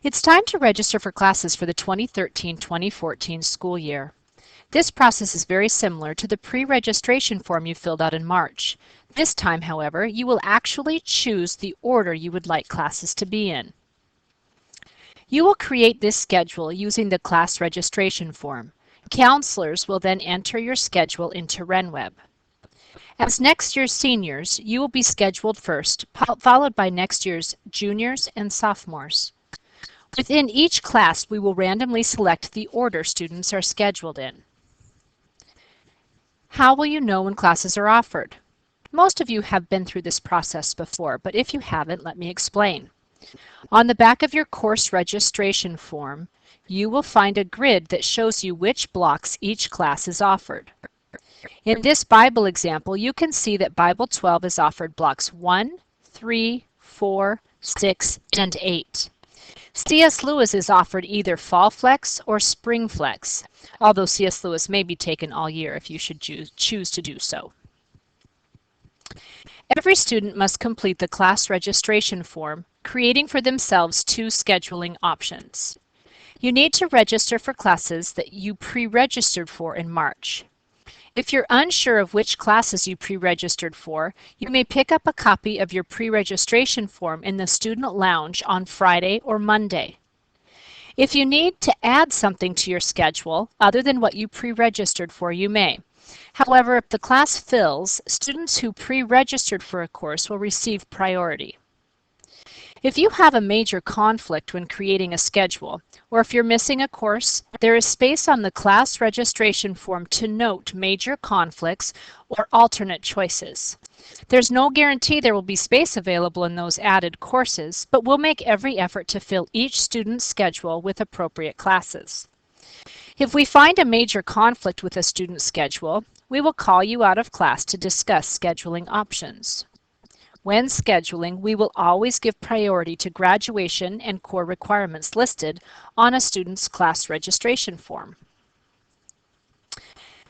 It's time to register for classes for the 2013-2014 school year. This process is very similar to the pre-registration form you filled out in March. This time, however, you will actually choose the order you would like classes to be in. You will create this schedule using the class registration form. Counselors will then enter your schedule into RenWeb. As next year's seniors, you will be scheduled first, followed by next year's juniors and sophomores. Within each class, we will randomly select the order students are scheduled in. How will you know when classes are offered? Most of you have been through this process before, but if you haven't, let me explain. On the back of your course registration form, you will find a grid that shows you which blocks each class is offered. In this Bible example, you can see that Bible 12 is offered blocks 1, 3, 4, 6, and 8. C.S. Lewis is offered either Fall Flex or Spring Flex, although C.S. Lewis may be taken all year if you should choose to do so. Every student must complete the class registration form, creating for themselves two scheduling options. You need to register for classes that you pre-registered for in March. If you're unsure of which classes you pre-registered for, you may pick up a copy of your pre-registration form in the student lounge on Friday or Monday. If you need to add something to your schedule other than what you pre-registered for, you may. However, if the class fills, students who pre-registered for a course will receive priority. If you have a major conflict when creating a schedule, or if you're missing a course, there is space on the class registration form to note major conflicts or alternate choices. There's no guarantee there will be space available in those added courses, but we'll make every effort to fill each student's schedule with appropriate classes. If we find a major conflict with a student's schedule, we will call you out of class to discuss scheduling options. When scheduling, we will always give priority to graduation and core requirements listed on a student's class registration form.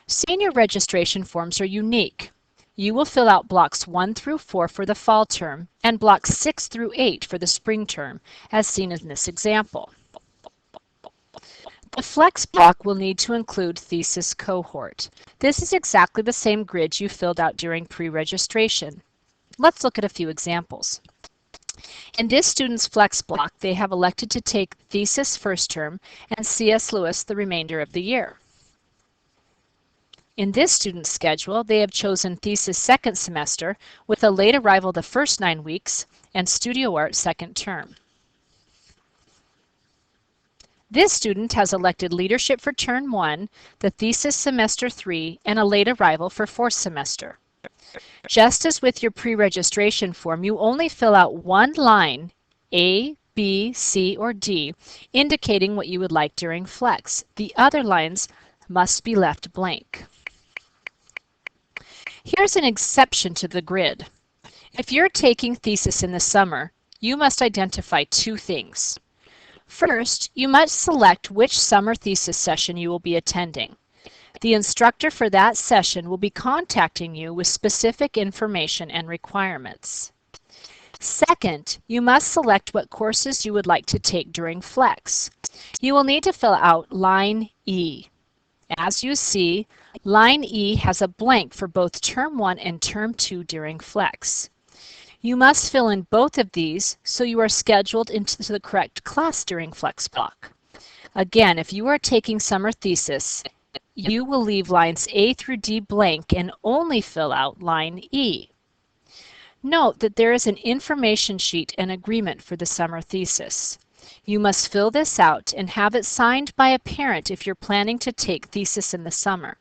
Senior registration forms are unique. You will fill out blocks 1 through 4 for the fall term and blocks 6 through 8 for the spring term, as seen in this example. The flex block will need to include thesis cohort. This is exactly the same grid you filled out during pre-registration. Let's look at a few examples. In this student's flex block, they have elected to take thesis first term and C.S. Lewis the remainder of the year. In this student's schedule, they have chosen thesis second semester with a late arrival the first 9 weeks and studio art second term. This student has elected leadership for term 1, the thesis semester 3, and a late arrival for 4th semester. Just as with your pre-registration form, you only fill out one line, A, B, C, or D, indicating what you would like during flex. The other lines must be left blank. Here's an exception to the grid. If you're taking thesis in the summer, you must identify two things. First, you must select which summer thesis session you will be attending. The instructor for that session will be contacting you with specific information and requirements. Second, you must select what courses you would like to take during flex. You will need to fill out line E. As you see, line E has a blank for both term 1 and term 2 during flex. You must fill in both of these so you are scheduled into the correct class during flex block. Again, if you are taking summer thesis, you will leave lines A through D blank and only fill out line E. Note that there is an information sheet and agreement for the summer thesis. You must fill this out and have it signed by a parent if you're planning to take thesis in the summer.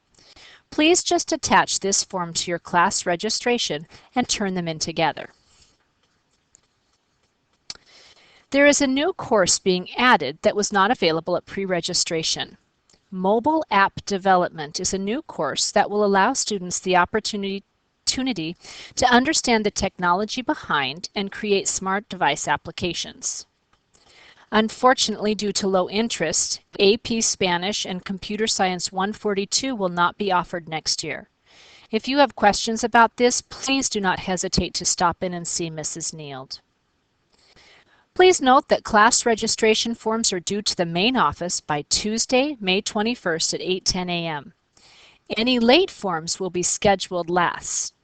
Please just attach this form to your class registration and turn them in together. There is a new course being added that was not available at pre-registration. Mobile App Development is a new course that will allow students the opportunity to understand the technology behind and create smart device applications. Unfortunately, due to low interest, AP Spanish and Computer Science 142 will not be offered next year. If you have questions about this, please do not hesitate to stop in and see Mrs. Neild. Please note that class registration forms are due to the main office by Tuesday, May 21st at 8:10 a.m. Any late forms will be scheduled last.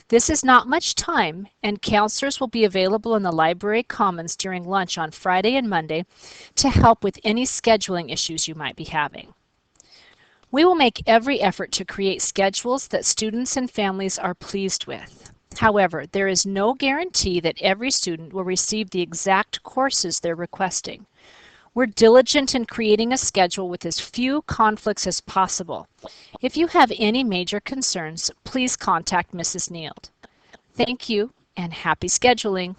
This is not much time, and counselors will be available in the library commons during lunch on Friday and Monday to help with any scheduling issues you might be having. We will make every effort to create schedules that students and families are pleased with. However, there is no guarantee that every student will receive the exact courses they're requesting. We're diligent in creating a schedule with as few conflicts as possible. If you have any major concerns, please contact Mrs. Neild. Thank you and happy scheduling.